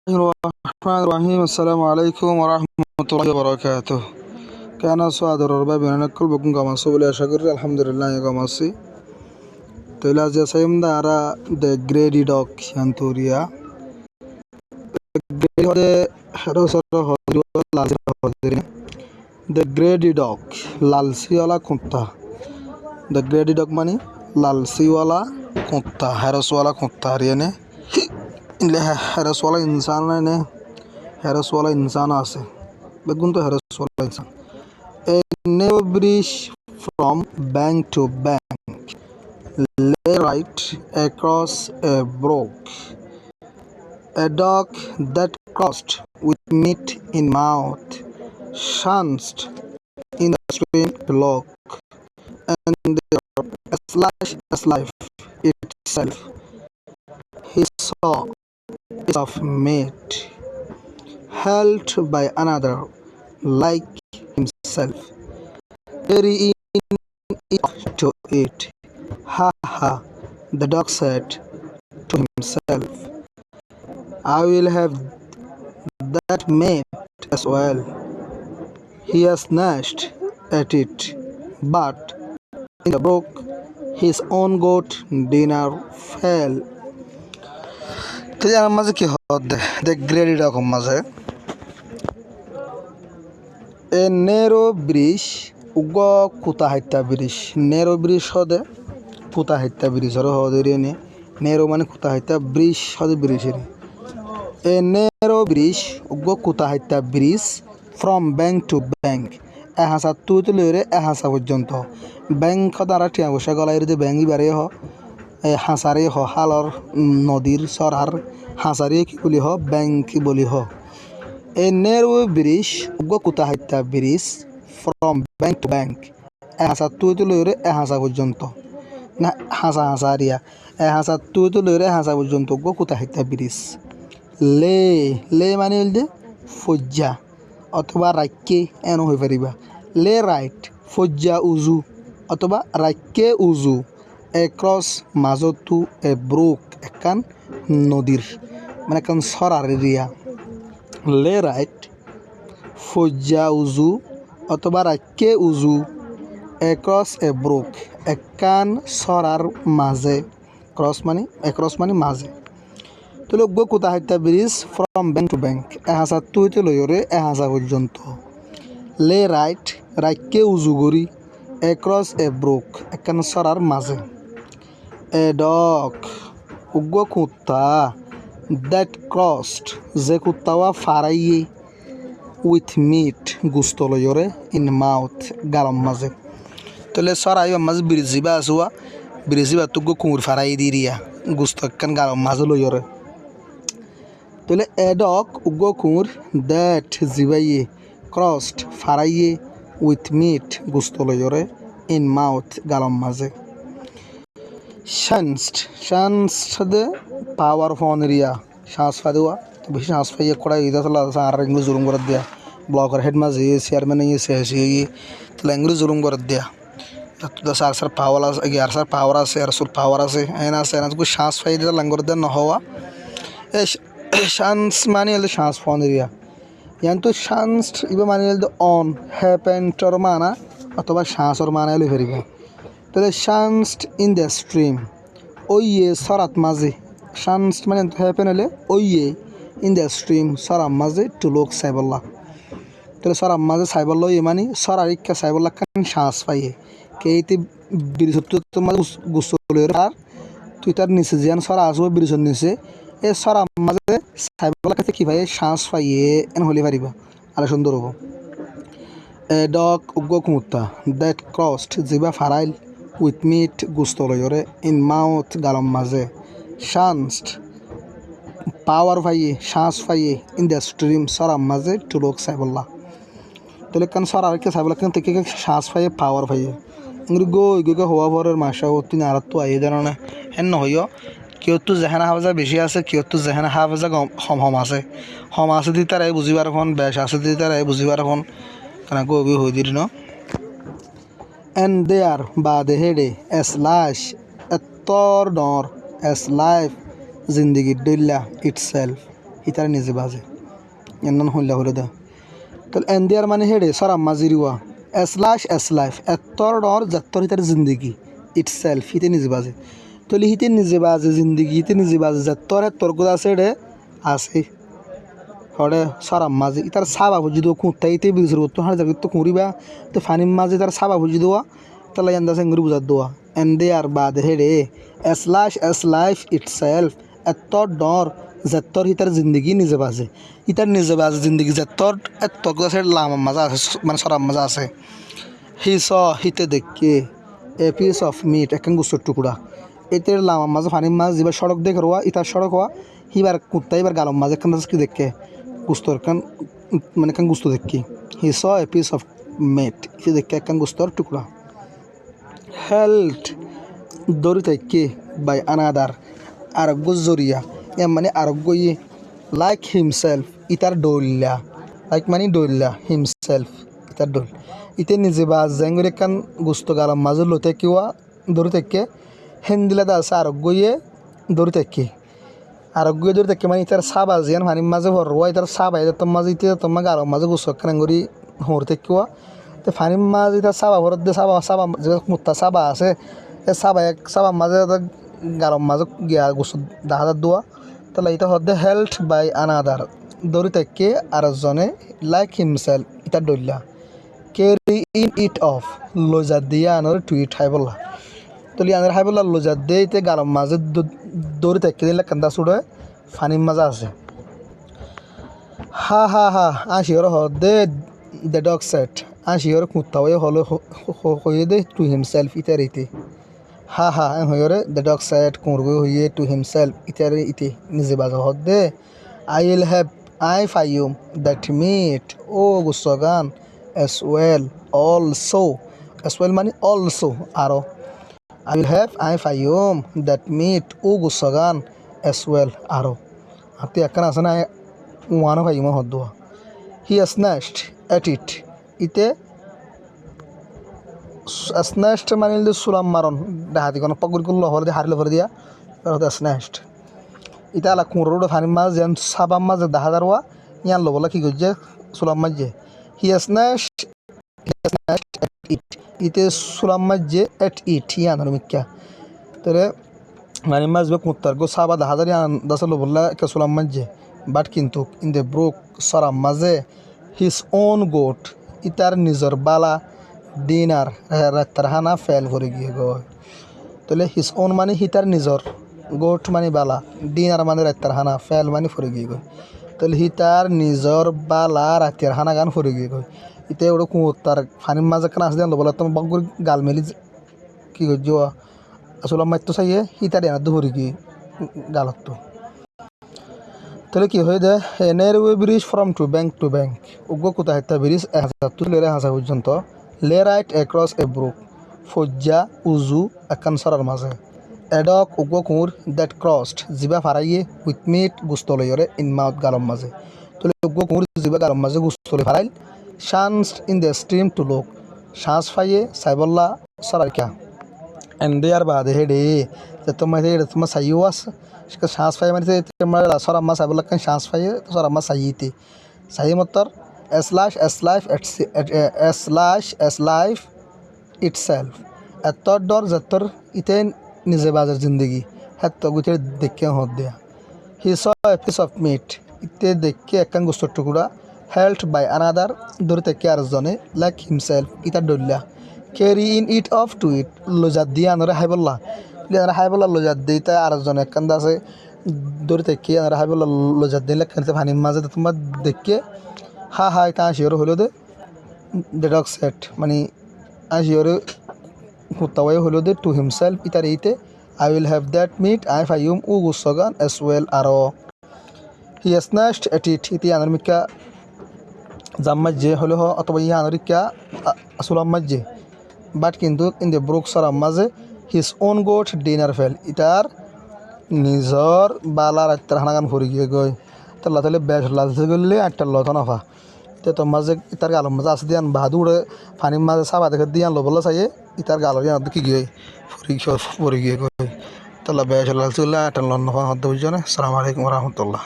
Bismillahirrahmanirrahim. Assalamualaikum warahmatullahi wabarakatuh. কেন আছো আদরের ভাই বোন সকল বকুম গামাছো বলে আশা করি আলহামদুলিল্লাহ গামাছি তৈলা আজ সাইম দা আরা দে গ্রেডি ডগ শান্তরিয়া গ্রেডি রসর হদির লালসি হদির দে গ্রেডি ডগ লালসিওয়ালা কুত্তা দে গ্রেডি ডগ মানে লালসিওয়ালা কুত্তা হেরসওয়ালা কুত্তা হরিয়ানে हैरस वाला इंसान ने हैरस वाला इंसान आसे बेगुन तो हैरस वाला इंसान a narrow bridge from bank to bank lay right across a brook a dog that crossed with meat in mouth chanced in the stream below and there as life itself he saw of meat held by another like himself carrying it to eat. Ha ha, the dog said to himself, I will have that meat as well. He snatched at it, but in the brook his own goat dinner fell. তো ইয়ার মাঝে কি হচ্ছে দেখ গ্রেডি রকম মাঝে a narrow bridge উগ কুতা হাইতা ব্রিজ নেরো ব্রিজ হদে কুতা হাইতা ব্রিজ হর হদে নে নেরো মানে কুতা হাইতা ব্রিজ হদে ব্রিজ এ নেরো ব্রিজ উগ কুতা হাইতা bridge from bank to bank এহাসা তুই তুলে এহাসা পর্যন্ত ব্যাংক দ্বারা টিয়া বসা গলায় যে ব্যাংকই বাড়ে হ হাঁসারে হ হালর নদীর সরার হাঁসারে কি বলি হ ব্যাংক বলি হ এ নেরো ব্রিজ উগ কুতা হাইতা bridge from bank to bank এহাসা তুই তুলে এহাসা পর্যন্ত না হাঁসা হাঁসারিয়া এহাসা তুই তুলে হাঁসা পর্যন্ত উগ কুতা হাইতা ব্রিজ লে লে মানে হল যে ফজ্জা অথবা রাইকে এনো হয়ে পারিবা লে রাইট ফজ্জা উজু অথবা রাইকে উজু এক্রস মাজতো এ ব্রুক একান নদীর মানে একান সরার এরিয়া লে রাইট ফজ্জা উজু অথবা রাইকে উজু এক্রস এ ব্রুক একান সরার মাঝে এক্রস মানে মাঝে তো লোক কোথা হাইতা bridge from bank to bank এহাসা তুইতে লইরে এহাসা পর্যন্ত লে রাইট রাইকে উজু গরি এক্রস এ ব্রুক একান সরার মাঝে এ ডগ উগ্র কুত্তা দ্যাট ক্রসড যে কুত্তাওয়া ফারাইয়ে উইথ মিট গুস্ত লইরে ইন মাউথ গালম মাঝে তাহলে সরাই মাঝে ব্রিজিবা আসুয়া ব্রিজিবা তুগ্য কুমুর ফারাই দিরিয়া গুস্ত একান গালম মাঝে লইরে তাহলে এ ডগ উগ্র কুমুর দ্যাট জিবাইয়ে ক্রসড ফারাইয়ে উইথ মিট গুস্ত লইরে ইন মাউথ গালম মাঝে শান্সড পাওয়ার ফোন রিয়া শ্বাস ফাদেওয়া তো বেশি শ্বাস ফাইয়ে কড়াই ইদা তালা আর এগুলো জুলুম করে দেয়া ব্লকের হেড মাঝে চেয়ারম্যান ইয়ে তাহলে এগুলো জুলুম করে দেয়া আর পাওয়ার আছে আর সুর পাওয়ার আছে এনা আছে এনা তো শ্বাস ফাই দিতে লাঙ্গর দেয়া নহওয়া শান্স মানে হলে শ্বাস ফোন রিয়া ইয়ান তো শান্স ইবা মানে হলে অন হ্যাপেন্টর মানা অথবা শ্বাসর মানা হলে ফেরিবা তাহলে শান্সড ইন দ্য স্ট্রিম ওইয়ে সরাত মাঝে শান্সড মানে হ্যাপেন হলে ওইয়ে ইন দ্য স্ট্রিম সরাম মাঝে টু লোক সাইবল্লা তাহলে সরাম মাঝে সাইবল্লা ইয়ে মানে সরার ইচ্ছা সাইবল্লা কান শ্বাস পাইয়ে কে এইতে বীরসত্ব মাঝে গুসলের আর তুই তার নিচে যেন সরা আসবো বীরসর নিচে এ সরাম মাঝে সাইবল্লা কাছে কী ভাই শ্বাস পাইয়ে এন হলে পারিবা আরো সুন্দর হবো এ ডগ উগ্র কুত্তা দ্যাট ক্রসড জিবা ফারাইল উইথ মিট গুস্ত লইরে ইন মাউথ গালম মাঝে শান্সড পাওয়ার ফাইয়ে শ্বাস ফাইয়ে ইন দ্য স্ট্রিম সরাম মাঝে টু লোক সাইবল্লা তাহলে কান সরার কে সাইবল্লা কান থেকে শ্বাস ফাইয়ে পাওয়ার ফাইয়ে ইংরি গই হওয়া পরের মাসা তুই আর তো আইয়ে জানো না হেন নহইও কেউ তো যেখানে হাফাজা বেশি আছে কেউ তো যেখানে হাফাজা হম আছে দি তারাই বুঝিবার এখন বেশ আছে দি তারাই বুঝিবার এখন কেন গই হই দিল ন and there by the head a slash a thorn as life zindagi dilla itself ইতার নিজে বাজে এমন হইলা হলে দে তাহলে এন্দিয়ার মানে হেডে সরাম মাজিরিওয়া এস লাইফ এত্তর ডর যেত্তর হিতার জিন্দগি ইটস সেলফ হিতে নিজে বাজে তাহলে হিতে নিজে বাজে জিন্দগি হিতে নিজে বাজে যেত্তর হেত্তর গোদা আছে হেডে আছে হরে সরাম মাঝে ইতার সাবা বুঝি দেওয়া খুঁড়তে বিজুর করতো হার জায়গা তো খুঁড়িবা তো ফানির মাঝে তার সাবা বুঝি দেওয়া তাহলে এন্দা সেঙ্গুরি বুঝার দেওয়া এন্দে আর বাদ হেডে এস লাইফ ইটস সেলফ এত্তর ডর যেত্তর হিতার জিন্দগি নিজে বাজে ইতার নিজে বাজে জিন্দগি যেত্তর এত্তর গোদা আছে লাম মাজা আছে মানে সরাম মাজা আছে হি স হিতে দেখে এ পিস অফ মিট একখান গুস্তর টুকুরা এতে লামার মাঝে ফানির মাছ যেবার সড়ক দেখে রোয়া ইতার সড়ক হওয়া হিবার কুত্তা এবার গালম মাঝে একখান কি দেখে গুস্তর একখান মানে একখান গুস্ত দেখি হি স এ পিস অফ মেট হি দেখে একখান গুস্তর টুকরা হেল্থ দড়ি থেকে বাই আনাদার আরোগ্য জরিয়া এ মানে আরোগ্য ইয়ে লাইক হিমসেলফ ইতার ডইল্লা লাইক মানে ডইল্লা হিমসেলফ ইতার ডইল ইতে নিজে বাজ জেঙ্গুর একখান গুস্ত গালম মাঝে লোতে কিওয়া দড়ি থেকে হেন্দিলা দা আছে আরোগ্য ইয়ে দড়ি থেকে আরোগ্য দড়ি থেকে মানে ইতার সাবা যেন হানির মাঝে ভরওয়া ইতার সাবা ইতার তোমার মাঝে ইতে তোমার গালম মাঝে গুস্ত একখান করি হোর থেকেওয়া তো ফানির মাঝে ইতার সাবা ভরত দিয়ে সাবা যে মুত্তা সাবা আছে এ সাবার মাঝে গালম মাঝে গিয়া গুস্ত দাহাদার দোয়া তাহলে এটা হচ্ছে হেল্থ বাই আনাদার দড়ি থেকে আরেকজনে লাইক হিমসেলফ ইতার ডইল্লা কেরি ইন ইট অফ লোজা দিয়ে আনার টুইট হাই বললা তলি আনার হাই বললা লোজা দিয়ে ইতে গালম মাঝে দড়ি থেকে দিলে কান্দা ছুড়ে ফানির মাঝে আছে হা আসি ওর হদে দ্য ডগ সেট আসি ওর কুত্তা হয়ে হলো হয়ে দে টু হিমসেলফ ইতার ইতে হা হয়ে দ্য ডগ সেট কুঁড়গো হইয়ে টু হিমসেলফ ইতার ইতে নিজে বাজা হদে আই উইল হ্যাভ আই ফাইম দ্যাট মিট ও গুসগান as well also as well মানে also আরো I will have I ফাইম that meat ও গুসগান as well আরো আপনি একখান আছে না ওয়ানো Faim হদ্দোয়া he snatched at it ইতে snatched মানে সুলাম মারন ডাহাতি কোনো পকড় করলো হরে দিয়ে হারিলে ভরে দিয়া snatched ইতা আলা কুঁড়োটা ফানির মাছ যেন সাবাম মাছ দাহাদারওয়া ইয়ান লো বলা কি করছে সুলাম মাঝে he snatched at it ইতে সুলাম মাঝে at it ইয়ান মিক্কা তাহলে মানে মাছ বে কুত্তার গো সাবা দাহাদার ইয়ান দাসলো বললা কে সুলাম মাঝে বাট কিন্তু ইন দ্য ব্রুক সরাম মাঝে হিজ ওন গোট ইতার নিজর বালা ডিনার রাত্তার হানা ফেল ভরে গিয়ে গো তাহলে হিজ ওন মানে হিতার নিজর গোট মানে বালা ডিনার মানে রাত্তার হানা ফেল মানে ফরে গিয়ে গো তাহলে হিতার নিজর বালা রাতের হানা গান ফরে গিয়ে গো ইতে ওটা কুত্তার ফানির মাঝে কান আসে দেন বলে তোমার বগুর গাল মেলি কি করছো আসলে মাত্র চাইয়ে হিতার এনার ধরে গিয়ে গালত তাহলে কি হয়ে দেয় নেরওয়ে ব্রিজ ফ্রম টু ব্যাংক উগ্র কোথা একটা ব্রিজ 1000 তুলে 1000 পর্যন্ত লে রাইট অ্যাক্রস এ ব্রুক ফজ্জা উজু একান সরার মাঝে এডক উগ্র কুঁর দ্যাট ক্রসড জিবা ফারাইয়ে উইথ মিট গুস্তলয়রে ইন মাউথ গালম মাঝে তাহলে উগ্র কুঁর জিবা গালম মাঝে গুস্তলে ফারাইল chance in the stream to লোক শ্বাস ফাইয়ে সাইবল্লা সরারকা এন্ডে আর বাদে হেডে যে তোমার হেডে তোমার সাইও আছে শ্বাস ফাই মানে তোমার সরাম্মা সাইবল্লা কান শ্বাস ফাইয়ে সরাম্মা সাইতে সাই মতর এস লাইফ ইটসেলফ এতর ডর যেতর ইতে নিজে বাজার জিন্দগি হেত গুতে দেখে হদ দেয়া he saw a piece of meat ইতে দেখে একখান গোস্তর টুকুরা হেল্ড বাই আনাদার ধরে থেকে আরেকজনে লাইক হিমসেলফ ইতার ডল্লা carry in it of to eat লোজার দিয়ে আনরে হাইবল্লা হাইবল্লা লোজার দিয়ে তাই আরেকজন একখান আছে ধরে থেকে আনরে হাইবল্লা লোজার দিলে খেলতে ফানির মাঝে তোমার দেখে হা এটা আসিওর হলো দে ডগ সেট মানে আসিওর কুত্তাওয়াই হলো দে টু হিমসেলফ ইতার এইতে I will have that meat I ফাইম ও গুসগান এস ওয়েল আরো হি স্ন্যাশড এট ইট ইতি আনার মিকা জাম্মাজ্জে হলো অথবা ইয়া আনারিকা আসুলাম মাজ্জে বাট কিন্তু ইন দ্য ব্রুক সরাম মাঝে his own goat dinner fell ইতার নিজর বালা রাত্তার হানাগান ভরে গিয়ে গই তাল্লা তাহলে বেশ লালছে গেলে একটা লথন আফা তে তোর মাঝে ইতার গালর মাঝে আসে দিয়ান বাহাদুরে ফানির মাঝে সাবা দেখে দিয়ান লবল্লা চাইয়ে ইতার গালর ইয়ান কি গিয়ে ভরে গিয়ে গই তাল্লা বেশ লালছে গেলে একটা লন্ন হদ্দ বুঝছো না আসসালামু আলাইকুম রহমতুল্লাহ।